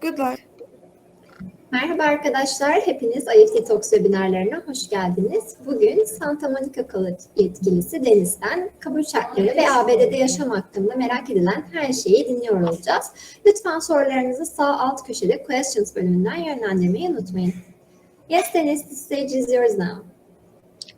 Good luck. Merhaba arkadaşlar, hepiniz IEFT Talks webinarlarına hoş geldiniz. Bugün Santa Monica College yetkilisi Deniz'den kabul şartları ve ABD'de yaşam hakkında merak edilen her şeyi dinliyor olacağız. Lütfen sorularınızı sağ alt köşede Questions bölümünden yönlendirmeyi unutmayın. Yes, Deniz, the stage is yours now.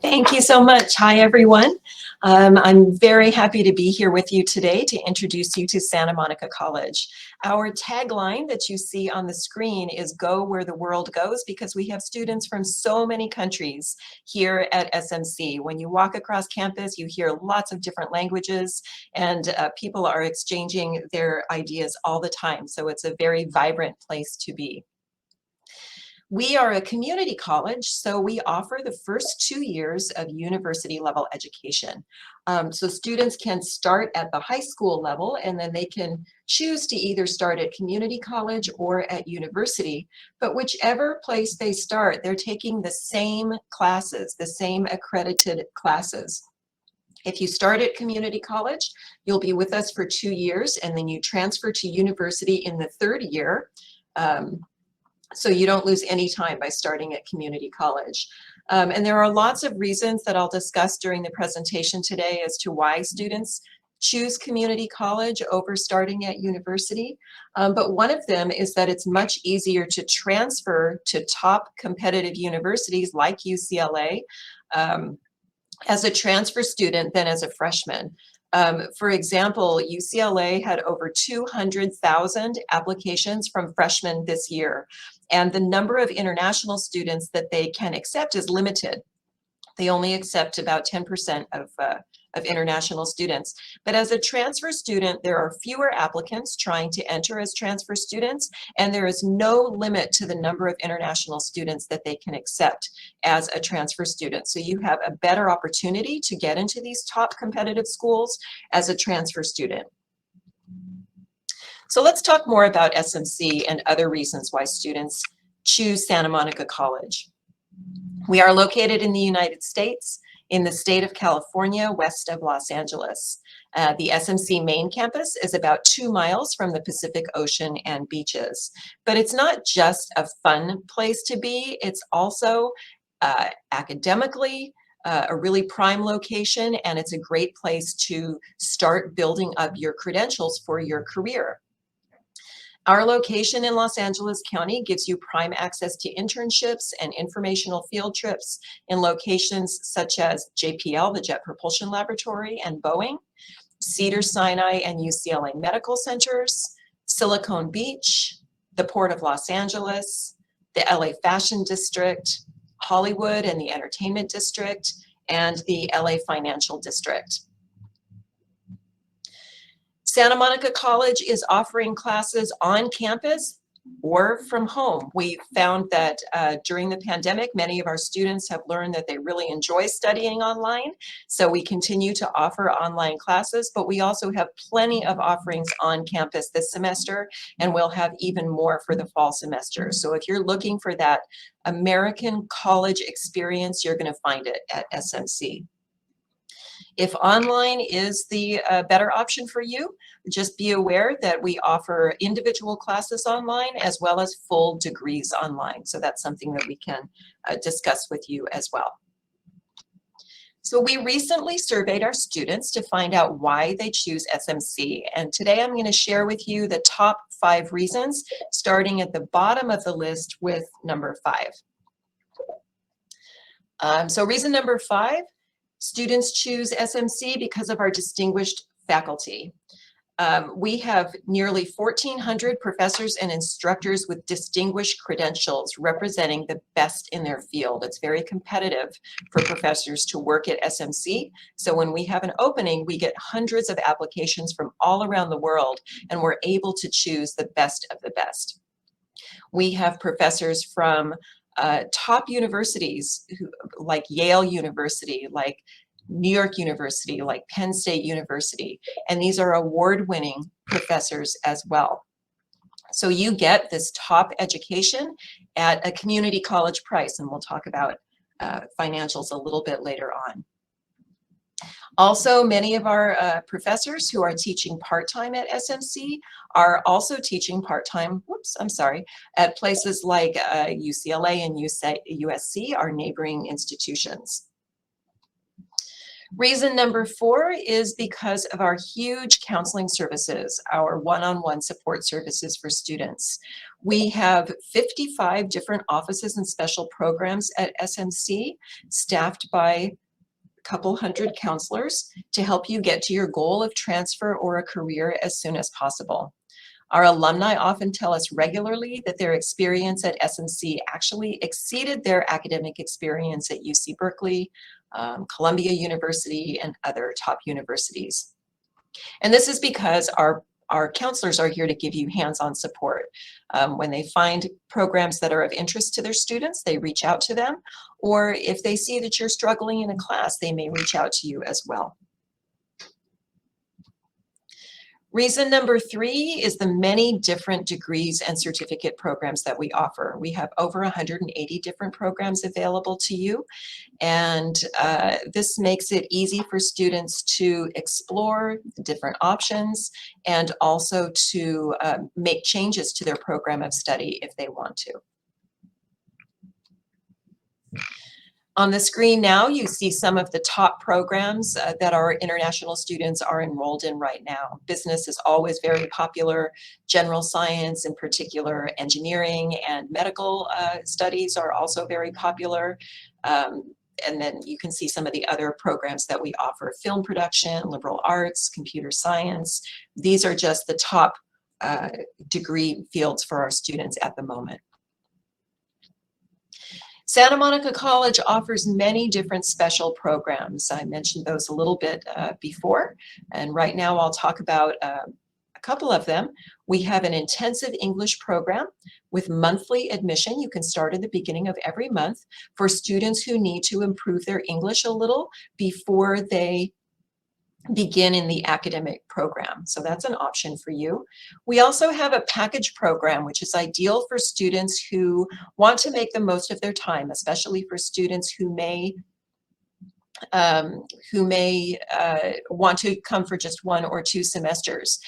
Thank you so much. Hi, everyone. I'm very happy to be here with you today to introduce you to Santa Monica College. Our tagline that you see on the screen is "Go where the world goes," because we have students from so many countries here at SMC. When you walk across campus, you hear lots of different languages, and people are exchanging their ideas all the time. So it's a very vibrant place to be. We are a community college, so we offer the first 2 years of university level education. So students can start at the high school level, and then they can choose to either start at community college or at university. But whichever place they start, they're taking the same classes, the same accredited classes. If you start at community college, you'll be with us for 2 years, and then you transfer to university in the 3rd year. So you don't lose any time by starting at community college. And there are lots of reasons that I'll discuss during the presentation today as to why students choose community college over starting at university. But one of them is that it's much easier to transfer to top competitive universities like UCLA as a transfer student than as a freshman. For example, UCLA had over 200,000 applications from freshmen this year, and the number of international students that they can accept is limited. They only accept about 10% of international students. But as a transfer student, there are fewer applicants trying to enter as transfer students, and there is no limit to the number of international students that they can accept as a transfer student. So you have a better opportunity to get into these top competitive schools as a transfer student. So let's talk more about SMC and other reasons why students choose Santa Monica College. We are located in the United States, in the state of California, west of Los Angeles. The SMC main campus is about 2 miles from the Pacific Ocean and beaches. But it's not just a fun place to be, it's also academically a really prime location, and it's a great place to start building up your credentials for your career. Our location in Los Angeles County gives you prime access to internships and informational field trips in locations such as JPL, the Jet Propulsion Laboratory, and Boeing, Cedars-Sinai and UCLA Medical Centers, Silicon Beach, the Port of Los Angeles, the LA Fashion District, Hollywood and the Entertainment District, and the LA Financial District. Santa Monica College is offering classes on campus or from home. We found that during the pandemic, many of our students have learned that they really enjoy studying online. So we continue to offer online classes, but we also have plenty of offerings on campus this semester, and we'll have even more for the fall semester. So if you're looking for that American college experience, you're going to find it at SMC. If online is the better option for you, just be aware that we offer individual classes online as well as full degrees online. So that's something that we can discuss with you as well. So we recently surveyed our students to find out why they choose SMC. And today I'm going to share with you the top 5 reasons, starting at the bottom of the list with number 5. So reason number 5, students choose SMC because of our distinguished faculty. We have nearly 1,400 professors and instructors with distinguished credentials representing the best in their field. It's very competitive for professors to work at SMC. So when we have an opening, we get hundreds of applications from all around the world, and we're able to choose the best of the best. We have professors from top universities like Yale University, like New York University, like Penn State University, and these are award-winning professors as well. So you get this top education at a community college price, and we'll talk about financials a little bit later on. Also, many of our professors who are teaching part-time at SMC are also teaching part-time, at places like UCLA and USC, our neighboring institutions. Reason number 4 is because of our huge counseling services, our one-on-one support services for students. We have 55 different offices and special programs at SMC, staffed by couple hundred counselors to help you get to your goal of transfer or a career as soon as possible. Our alumni often tell us regularly that their experience at SMC actually exceeded their academic experience at UC Berkeley, Columbia University, and other top universities. And this is because our counselors are here to give you hands-on support. When they find programs that are of interest to their students, they reach out to them, or if they see that you're struggling in a class, they may reach out to you as well. Reason number 3 is the many different degrees and certificate programs that we offer. We have over 180 different programs available to you, and this makes it easy for students to explore the different options and also to make changes to their program of study if they want to. On the screen now, you see some of the top programs that our international students are enrolled in right now. Business is always very popular. General science, in particular, engineering and medical studies are also very popular. And then you can see some of the other programs that we offer: film production, liberal arts, computer science. These are just the top degree fields for our students at the moment. Santa Monica College offers many different special programs. I mentioned those a little bit before, and right now I'll talk about a couple of them. We have an intensive English program with monthly admission. You can start at the beginning of every month for students who need to improve their English a little before they begin in the academic program. So that's an option for you. We also have a package program, which is ideal for students who want to make the most of their time, especially for students who may want to come for just 1 or 2 semesters.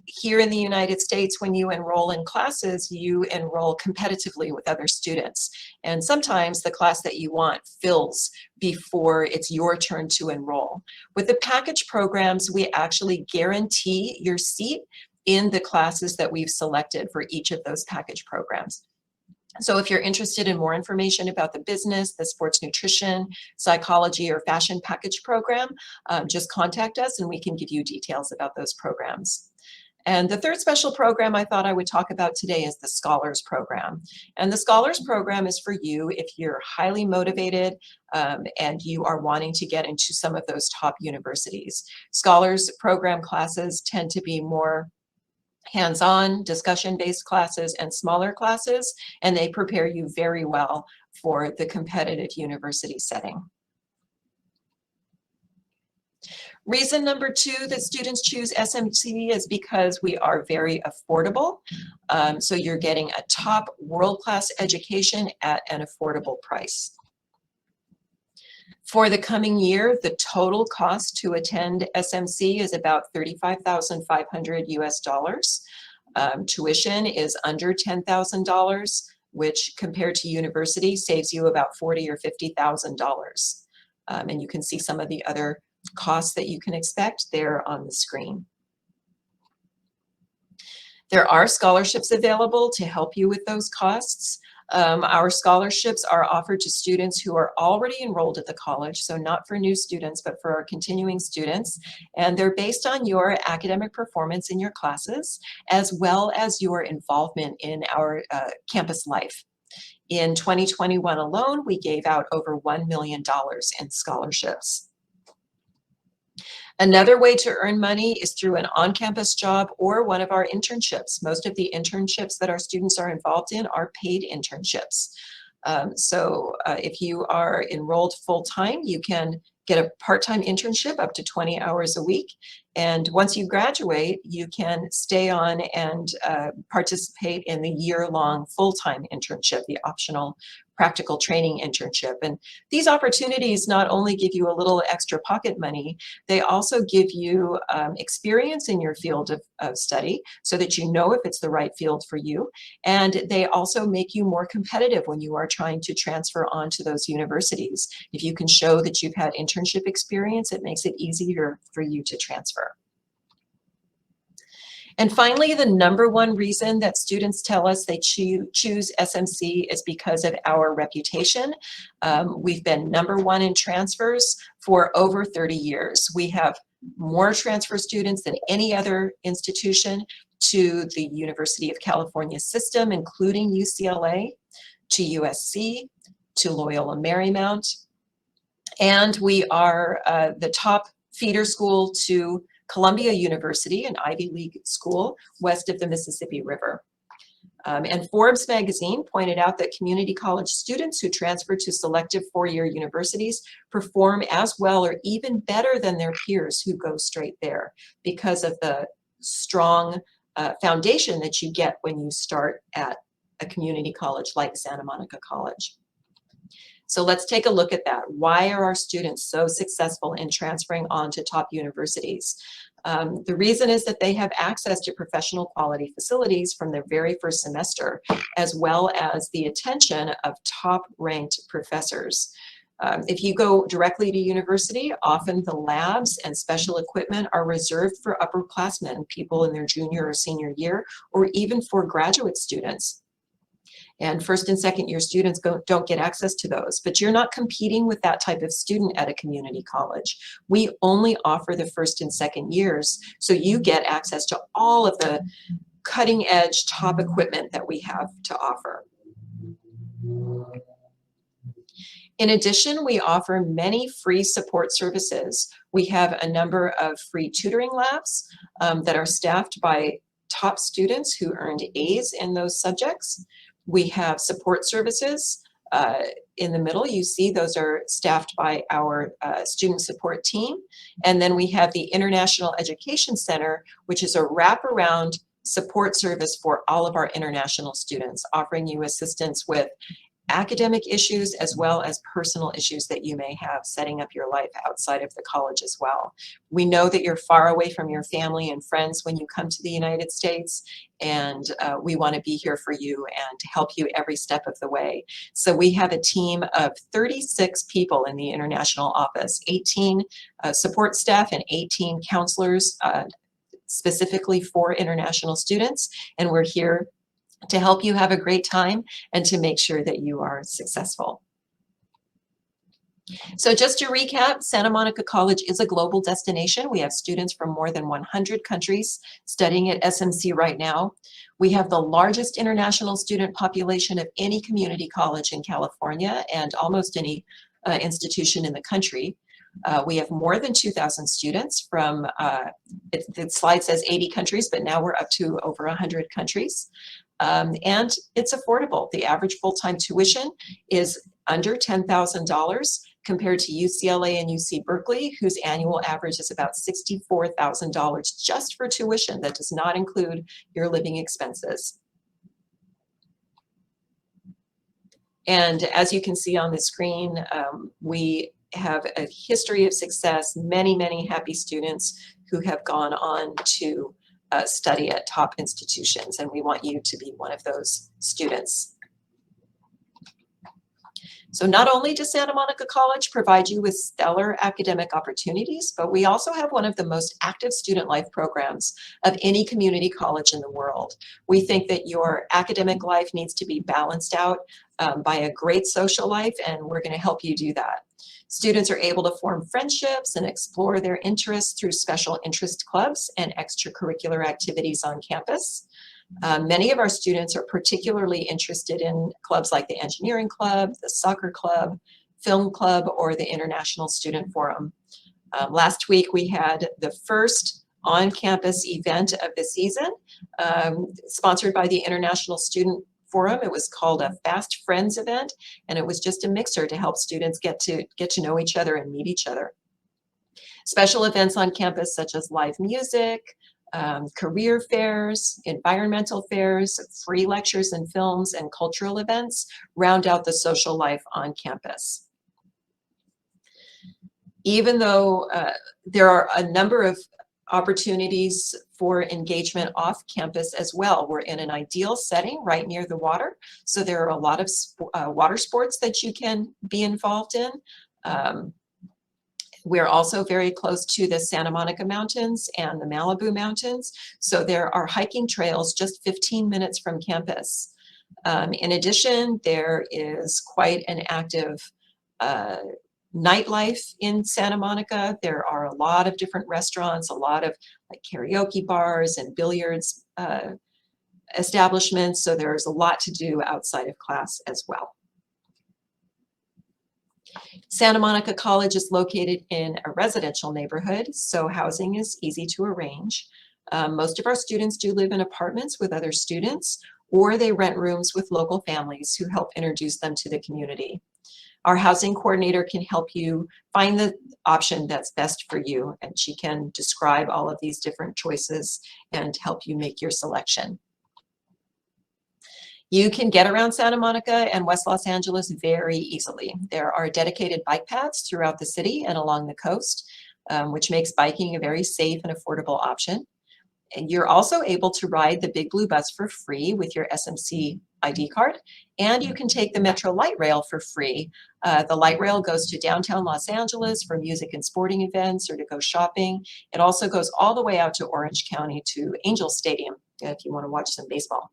Here in the United States, when you enroll in classes, you enroll competitively with other students. And sometimes the class that you want fills before it's your turn to enroll. With the package programs, we actually guarantee your seat in the classes that we've selected for each of those package programs. So if you're interested in more information about the business, the sports nutrition, psychology, or fashion package program, just contact us and we can give you details about those programs. And the third special program I thought I would talk about today is the Scholars Program. And the Scholars Program is for you if you're highly motivated and you are wanting to get into some of those top universities. Scholars Program classes tend to be more hands-on, discussion-based classes and smaller classes, and they prepare you very well for the competitive university setting. Reason number 2 that students choose SMC is because we are very affordable. So you're getting a top world-class education at an affordable price. For the coming year, the total cost to attend SMC is about $35,500 US. Tuition is under $10,000, which compared to university saves you about $40,000 or $50,000. And you can see some of the other costs that you can expect there on the screen. There are scholarships available to help you with those costs. Our scholarships are offered to students who are already enrolled at the college, so not for new students, but for our continuing students. And they're based on your academic performance in your classes, as well as your involvement in our campus life. In 2021 alone, we gave out over $1 million in scholarships. Another way to earn money is through an on-campus job or one of our internships. Most of the internships that our students are involved in are paid internships. So if you are enrolled full-time, you can get a part-time internship up to 20 hours a week. And once you graduate, you can stay on and participate in the year-long full-time internship, the optional practical training internship. And these opportunities not only give you a little extra pocket money, they also give you experience in your field of study so that you know if it's the right field for you. And they also make you more competitive when you are trying to transfer on to those universities. If you can show that you've had internship experience, it makes it easier for you to transfer. And finally, the number one reason that students tell us they choose SMC is because of our reputation. We've been #1 in transfers for over 30 years. We have more transfer students than any other institution to the University of California system, including UCLA, to USC, to Loyola Marymount. And we are the top feeder school to Columbia University, an Ivy League school west of the Mississippi River. And Forbes magazine pointed out that community college students who transfer to selective four-year universities perform as well or even better than their peers who go straight there because of the strong foundation that you get when you start at a community college like Santa Monica College. So let's take a look at that. Why are our students so successful in transferring on to top universities? The reason is that they have access to professional quality facilities from their very first semester, as well as the attention of top-ranked professors. If you go directly to university, often the labs and special equipment are reserved for upperclassmen, people in their junior or senior year, or even for graduate students. And first and second year students don't get access to those, but you're not competing with that type of student at a community college. We only offer the first and second years, so you get access to all of the cutting edge top equipment that we have to offer. In addition, we offer many free support services. We have a number of free tutoring labs that are staffed by top students who earned A's in those subjects. We have support services. In the middle, you see those are staffed by our student support team. And then we have the International Education Center, which is a wraparound support service for all of our international students, offering you assistance with academic issues as well as personal issues that you may have setting up your life outside of the college as well. We know that you're far away from your family and friends when you come to the United States, and we want to be here for you and help you every step of the way. So we have a team of 36 people in the international office, 18 support staff and 18 counselors specifically for international students, and we're here to help you have a great time and to make sure that you are successful. So just to recap, Santa Monica College is a global destination. We have students from more than 100 countries studying at SMC right now. We have the largest international student population of any community college in California and almost any institution in the country. We have more than 2,000 students from, the slide says 80 countries, but now we're up to over 100 countries. And it's affordable. The average full-time tuition is under $10,000 compared to UCLA and UC Berkeley, whose annual average is about $64,000 just for tuition. That does not include your living expenses. And as you can see on the screen, we have a history of success, many happy students who have gone on to study at top institutions, and we want you to be one of those students. So not only does Santa Monica College provide you with stellar academic opportunities, but we also have one of the most active student life programs of any community college in the world. We think that your academic life needs to be balanced out by a great social life, and we're going to help you do that. Students are able to form friendships and explore their interests through special interest clubs and extracurricular activities on campus. Many of our students are particularly interested in clubs like the Engineering Club, the Soccer Club, Film Club, or the International Student Forum. Last week we had the first on-campus event of the season, sponsored by the International Student Forum. It was called a Fast Friends event, and it was just a mixer to help students get to know each other and meet each other. Special events on campus such as live music, career fairs, environmental fairs, free lectures and films, and cultural events round out the social life on campus. Even though there are a number of opportunities for engagement off campus as well. We're in an ideal setting right near the water, so there are a lot of water sports that you can be involved in. We're also very close to the Santa Monica Mountains and the Malibu Mountains, so there are hiking trails just 15 minutes from campus. In addition, there is quite an active nightlife in Santa Monica. There are a lot of different restaurants, a lot of like karaoke bars and billiards establishments, so there's a lot to do outside of class as well. Santa Monica College is located in a residential neighborhood, so housing is easy to arrange. Most of our students do live in apartments with other students, or they rent rooms with local families who help introduce them to the community. Our housing coordinator can help you find the option that's best for you, and she can describe all of these different choices and help you make your selection. You can get around Santa Monica and West Los Angeles very easily. There are dedicated bike paths throughout the city and along the coast, which makes biking a very safe and affordable option. And you're also able to ride the Big Blue Bus for free with your SMC ID card, and you can take the Metro Light Rail for free. The Light Rail goes to downtown Los Angeles for music and sporting events or to go shopping. It also goes all the way out to Orange County to Angel Stadium if you want to watch some baseball.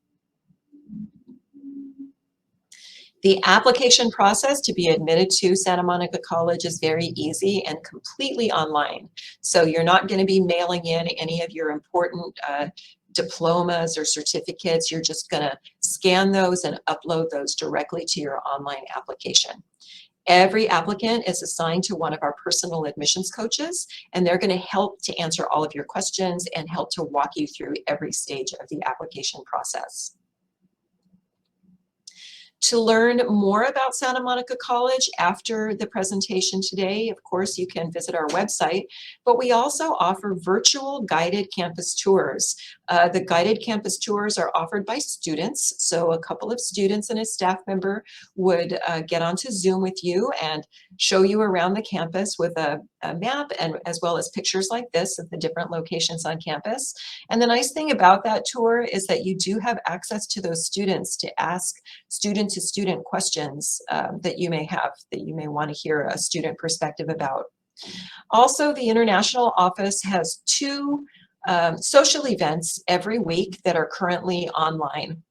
The application process to be admitted to Santa Monica College is very easy and completely online. So you're not going to be mailing in any of your important diplomas or certificates. You're just going to scan those and upload those directly to your online application. Every applicant is assigned to one of our personal admissions coaches, and they're going to help to answer all of your questions and help to walk you through every stage of the application process. To learn more about Santa Monica College after the presentation today, of course, you can visit our website, but we also offer virtual guided campus tours. The guided campus tours are offered by students, so a couple of students and a staff member would get onto Zoom with you and show you around the campus with a map, and as well as pictures like this of the different locations on campus. And the nice thing about that tour is that you do have access to those students to ask student-to-student questions that you may have, that you may want to hear a student perspective about. Also, the International Office has two social events every week that are currently online.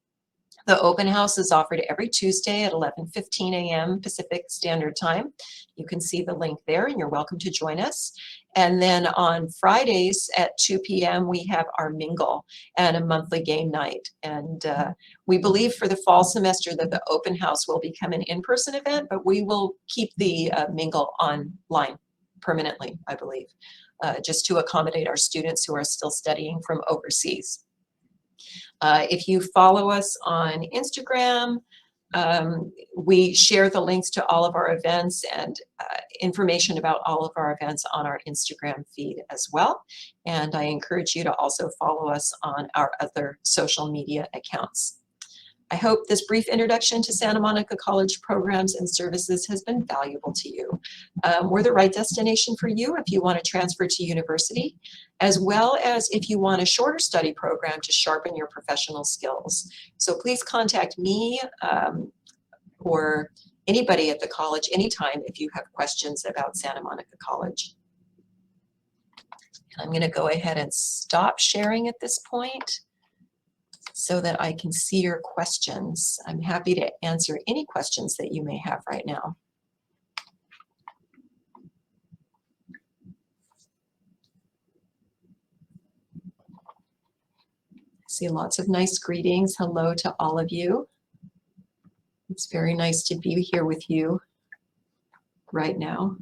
The open house is offered every Tuesday at 11:15 a.m. Pacific Standard Time. You can see the link there, and you're welcome to join us. And then on Fridays at 2 p.m. we have our mingle and a monthly game night. And we believe for the fall semester that the open house will become an in-person event, but we will keep the mingle online permanently, I believe, just to accommodate our students who are still studying from overseas. If you follow us on Instagram, we share the links to all of our events and information about all of our events on our Instagram feed as well. And I encourage you to also follow us on our other social media accounts. I hope this brief introduction to Santa Monica College programs and services has been valuable to you. We're the right destination for you if you want to transfer to university, as well as if you want a shorter study program to sharpen your professional skills. So please contact me or anybody at the college anytime if you have questions about Santa Monica College. I'm going to go ahead and stop sharing at this point so that I can see your questions. I'm happy to answer any questions that you may have right now. I see lots of nice greetings. Hello to all of you. It's very nice to be here with you right now.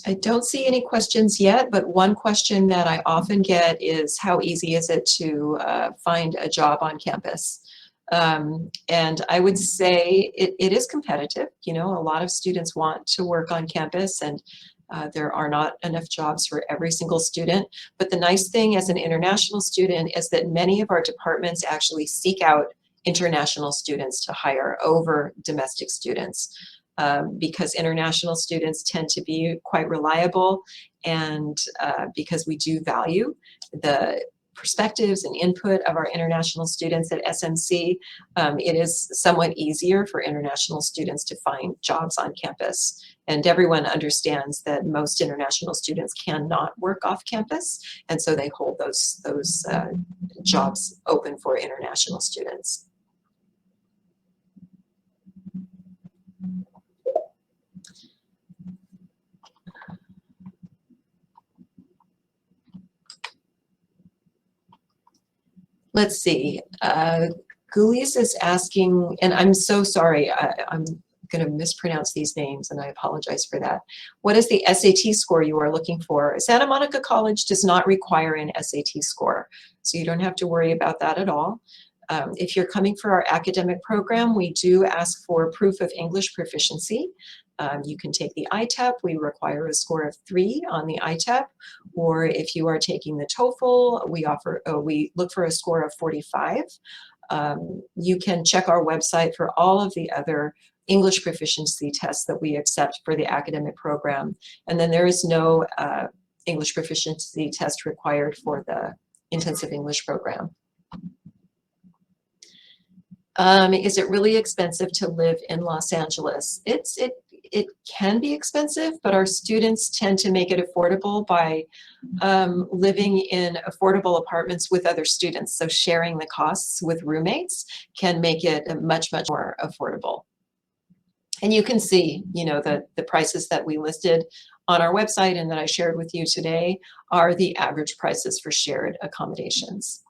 I don't see any questions yet, but one question that I often get is how easy is it to find a job on campus? And I would say it is competitive. You know, a lot of students want to work on campus, and there are not enough jobs for every single student. But the nice thing as an international student is that many of our departments actually seek out international students to hire over domestic students, because international students tend to be quite reliable, and because we do value the perspectives and input of our international students at SMC, it is somewhat easier for international students to find jobs on campus. And everyone understands that most international students cannot work off campus, and so they hold those jobs open for international students. Let's see. Gulis is asking, and I'm so sorry, I'm going to mispronounce these names, and I apologize for that. What is the SAT score you are looking for? Santa Monica College does not require an SAT score, so you don't have to worry about that at all. If you're coming for our academic program, we do ask for proof of English proficiency. You can take the ITEP. We require a score of 3 on the ITEP, or if you are taking the TOEFL, we look for a score of 45. You can check our website for all of the other English proficiency tests that we accept for the academic program, and then there is no English proficiency test required for the intensive English program. Is it really expensive to live in Los Angeles? It can be expensive, but our students tend to make it affordable by living in affordable apartments with other students. So sharing the costs with roommates can make it much, much more affordable. And you can see, you know, the prices that we listed on our website and that I shared with you today are the average prices for shared accommodations.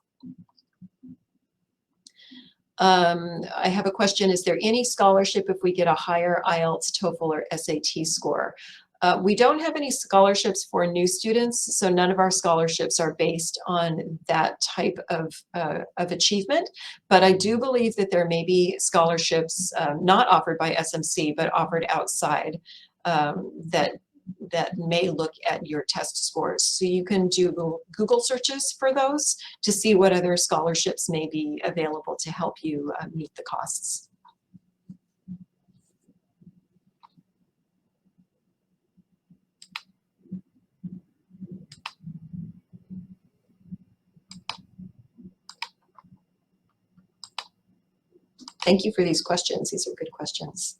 I have a question. Is there any scholarship if we get a higher IELTS, TOEFL, or SAT score? We don't have any scholarships for new students, so none of our scholarships are based on that type of achievement. But I do believe that there may be scholarships not offered by SMC, but offered outside that may look at your test scores. So you can do Google searches for those to see what other scholarships may be available to help you meet the costs. Thank you for these questions. These are good questions.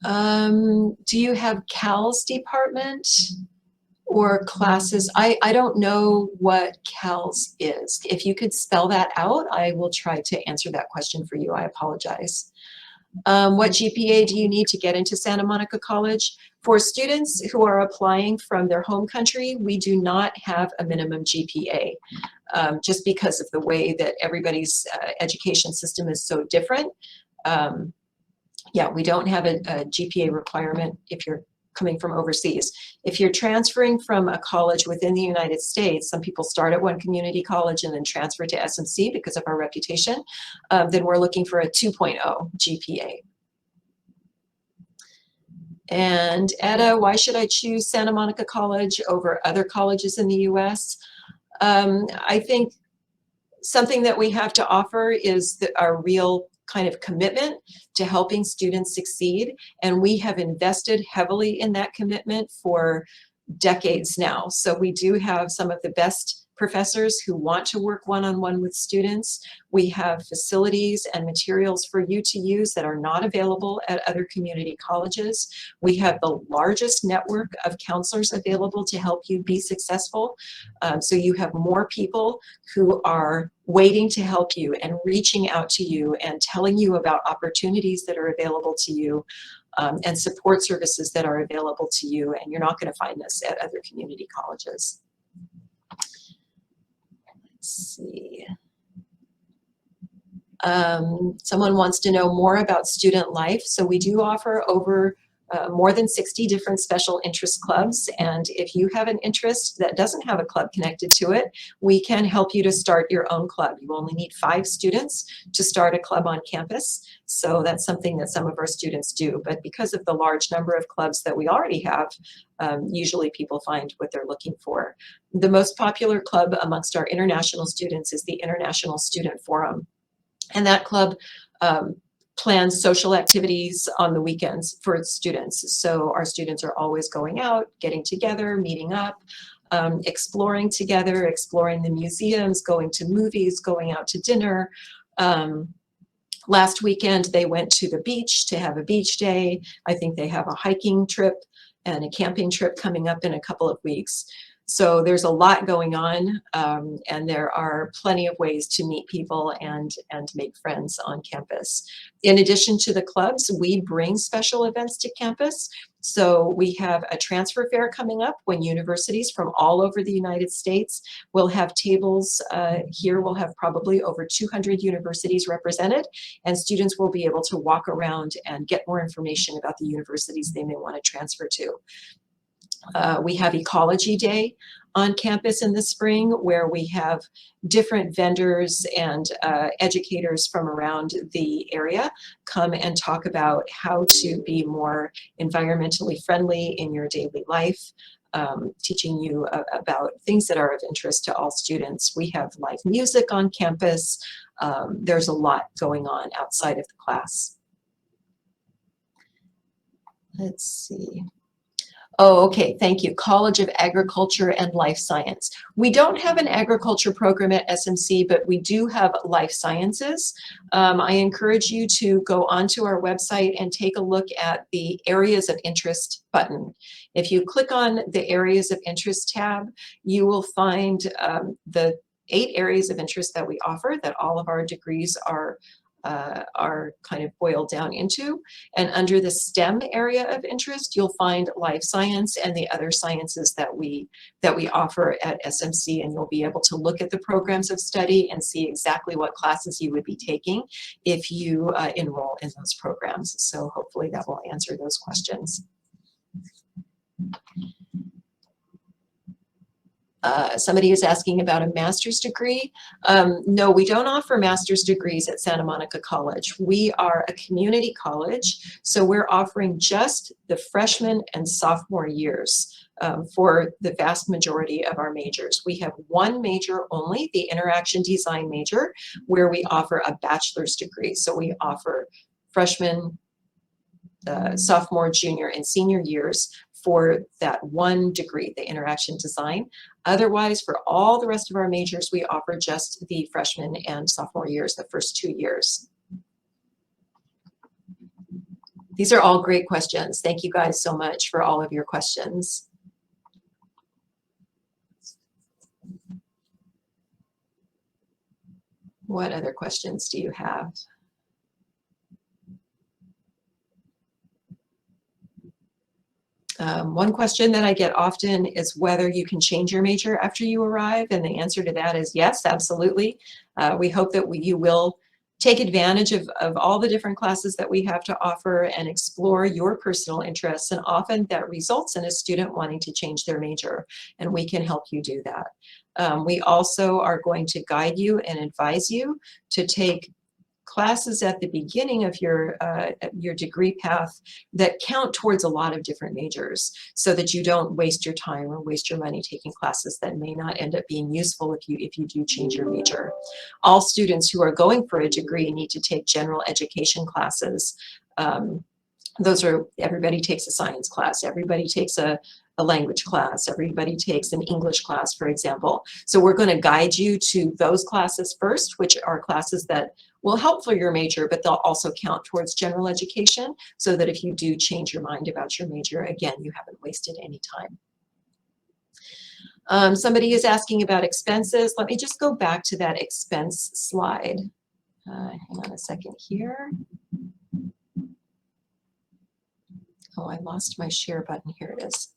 Do you have CALS department or classes? I don't know what CALS is. If you could spell that out, I will try to answer that question for you. I apologize. What GPA do you need to get into Santa Monica College? For students who are applying from their home country, we do not have a minimum GPA, just because of the way that everybody's education system is so different. Yeah, we don't have a GPA requirement if you're coming from overseas. If you're transferring from a college within the United States, some people start at one community college and then transfer to SMC because of our reputation, then we're looking for a 2.0 GPA. And Etta, why should I choose Santa Monica College over other colleges in the US? I think something that we have to offer is our real kind of commitment to helping students succeed. And we have invested heavily in that commitment for decades now. So we do have some of the best professors who want to work one-on-one with students. We have facilities and materials for you to use that are not available at other community colleges. We have the largest network of counselors available to help you be successful. So you have more people who are waiting to help you and reaching out to you and telling you about opportunities that are available to you, and support services that are available to you. And you're not going to find this at other community colleges. Let's see. Someone wants to know more about student life. So we do offer over more than 60 different special interest clubs. And if you have an interest that doesn't have a club connected to it, we can help you to start your own club. You only need 5 students to start a club on campus. So that's something that some of our students do. But because of the large number of clubs that we already have, usually people find what they're looking for. The most popular club amongst our international students is the International Student Forum. And that club plans social activities on the weekends for its students. So our students are always going out, getting together, meeting up, exploring together, exploring the museums, going to movies, going out to dinner. Last weekend, they went to the beach to have a beach day. I think they have a hiking trip and a camping trip coming up in a couple of weeks. So there's a lot going on, and there are plenty of ways to meet people and make friends on campus. In addition to the clubs, we bring special events to campus. So we have a transfer fair coming up when universities from all over the United States will have tables. Here we'll have probably over 200 universities represented, and students will be able to walk around and get more information about the universities they may want to transfer to. We have Ecology Day on campus in the spring, where we have different vendors and educators from around the area come and talk about how to be more environmentally friendly in your daily life, teaching you about things that are of interest to all students. We have live music on campus. There's a lot going on outside of the class. Let's see. Oh, okay, thank you. College of Agriculture and Life Science. We don't have an agriculture program at SMC, but we do have life sciences. I encourage you to go onto our website and take a look at the areas of interest button. If you click on the areas of interest tab, you will find the 8 areas of interest that we offer, that all of our degrees are kind of boiled down into. And under the STEM area of interest, you'll find life science and the other sciences that we offer at SMC, and you'll be able to look at the programs of study and see exactly what classes you would be taking if you enroll in those programs. So hopefully that will answer those questions. Somebody is asking about a master's degree. No, we don't offer master's degrees at Santa Monica College. We are a community college, so we're offering just the freshman and sophomore years for the vast majority of our majors. We have one major only, the interaction design major, where we offer a bachelor's degree. So we offer freshman, sophomore, junior, and senior years for that one degree, the interaction design. Otherwise, for all the rest of our majors, we offer just the freshman and sophomore years, the first 2 years. These are all great questions. Thank you guys so much for all of your questions. What other questions do you have? One question that I get often is whether you can change your major after you arrive, and the answer to that is yes, absolutely. We hope that you will take advantage of all the different classes that we have to offer and explore your personal interests, and often that results in a student wanting to change their major, and we can help you do that. We also are going to guide you and advise you to take classes at the beginning of your degree path that count towards a lot of different majors, so that you don't waste your time or waste your money taking classes that may not end up being useful if you do change your major. All students who are going for a degree need to take general education classes. Those are, everybody takes a science class, everybody takes a language class, everybody takes an English class, for example. So we're going to guide you to those classes first, which are classes that will help for your major, but they'll also count towards general education, so that if you do change your mind about your major, again, you haven't wasted any time. Somebody is asking about expenses. Let me just go back to that expense slide. Hang on a second here. Oh, I lost my share button. Here it is.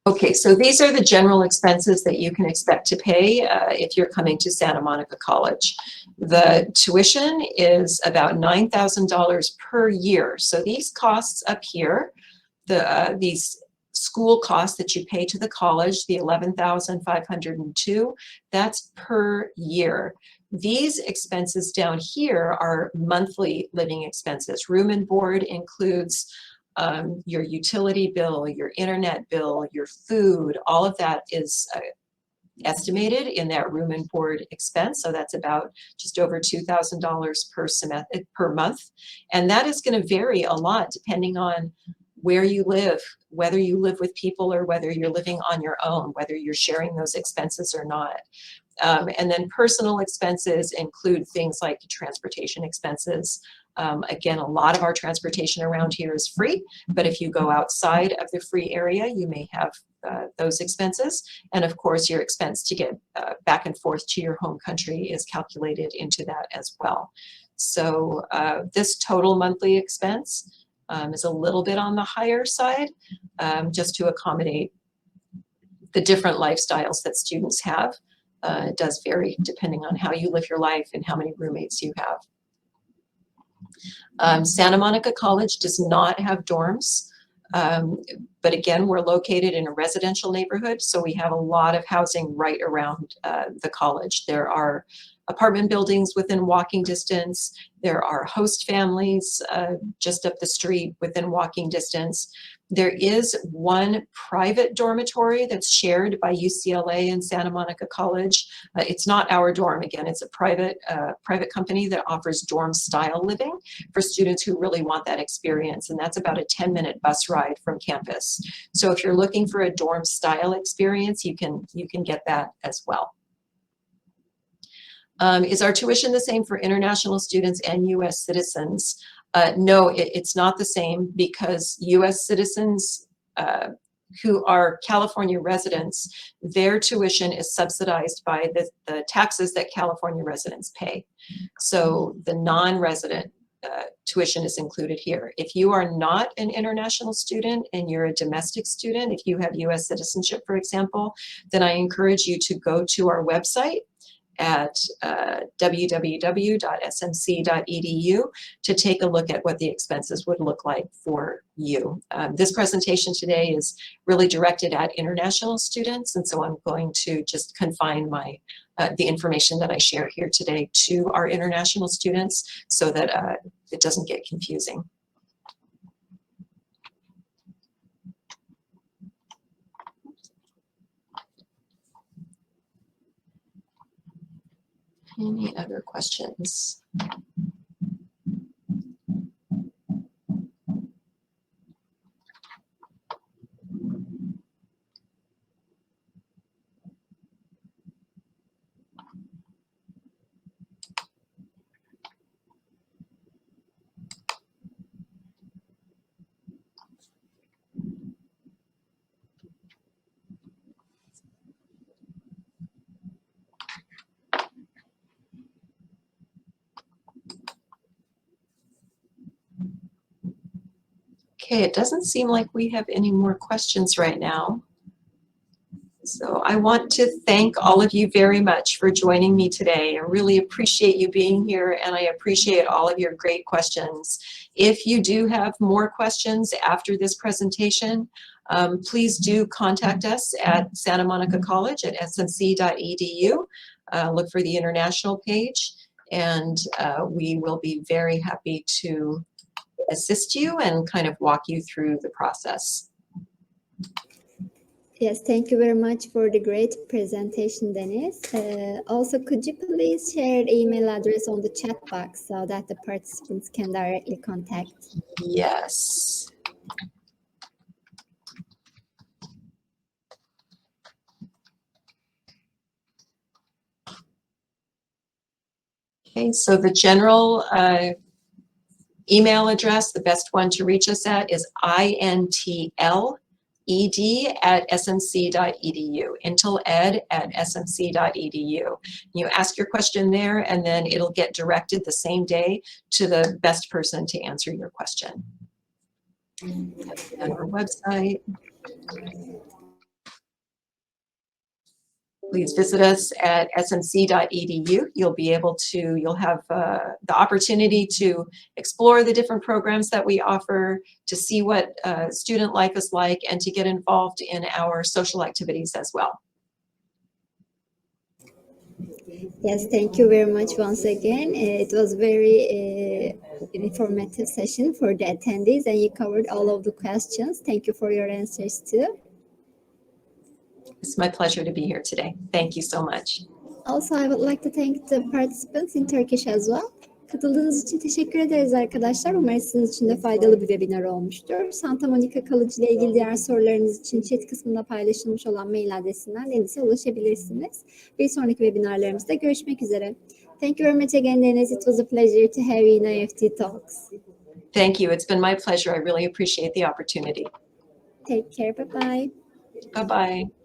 Okay, so these are the general expenses that you can expect to pay if you're coming to Santa Monica College. The tuition is about $9,000 per year. So these costs up here, these school costs that you pay to the college, the $11,502, that's per year. These expenses down here are monthly living expenses. Room and board includes your utility bill, your internet bill, your food, all of that is estimated in that room and board expense. So that's about just over $2,000 per month. And that is going to vary a lot depending on where you live, whether you live with people or whether you're living on your own, whether you're sharing those expenses or not. And then personal expenses include things like transportation expenses. Again, a lot of our transportation around here is free, but if you go outside of the free area, you may have those expenses. And of course, your expense to get back and forth to your home country is calculated into that as well. So this total monthly expense is a little bit on the higher side, just to accommodate the different lifestyles that students have. It does vary depending on how you live your life and how many roommates you have. Santa Monica College does not have dorms, but again, we're located in a residential neighborhood, so we have a lot of housing right around the college. There are apartment buildings within walking distance. There are host families just up the street within walking distance. There is one private dormitory that's shared by UCLA and Santa Monica College. It's not our dorm, again, it's a private company that offers dorm style living for students who really want that experience, and that's about a 10-minute bus ride from campus. So if you're looking for a dorm style experience, you can get that as well. Is our tuition the same for international students and U.S. citizens? No, it's not the same, because U.S. citizens who are California residents, their tuition is subsidized by the taxes that California residents pay. So the non-resident tuition is included here. If you are not an international student and you're a domestic student, if you have U.S. citizenship, for example, then I encourage you to go to our website at www.smc.edu to take a look at what the expenses would look like for you. This presentation today is really directed at international students, and so I'm going to just confine my the information that I share here today to our international students so that it doesn't get confusing. Any other questions? Okay, it doesn't seem like we have any more questions right now. So I want to thank all of you very much for joining me today. I really appreciate you being here, and I appreciate all of your great questions. If you do have more questions after this presentation, please do contact us at Santa Monica College at smc.edu. Look for the international page, and we will be very happy to assist you and kind of walk you through the process. Yes, thank you very much for the great presentation, Dennis. Also, could you please share the email address on the chat box so that the participants can directly contact? Yes. Okay, so the general email address, the best one to reach us at is intled@smc.edu, intled@smc.edu. You ask your question there, and then it'll get directed the same day to the best person to answer your question. And our website. please visit us at smc.edu. You'll have the opportunity to explore the different programs that we offer, to see what a student like us like, and to get involved in our social activities as well. Yes, thank you very much once again. It was very informative session for the attendees, and you covered all of the questions. Thank you for your answers too. It's my pleasure to be here today. Thank you so much. Also, I would like to thank the participants in Turkish as well. Katıldığınız için teşekkür ederiz arkadaşlar. Umarım sizin için de faydalı bir webinar olmuştur. Santa Monica College ile ilgili diğer sorularınız için chat kısmında paylaşılmış olan mail adresinden Deniz'e ulaşabilirsiniz. Bir sonraki webinarlarımızda görüşmek üzere. Thank you very much again, Deniz. It was a pleasure to have you in IEFT Talks. Thank you. It's been my pleasure. I really appreciate the opportunity. Take care. Bye-bye. Bye-bye.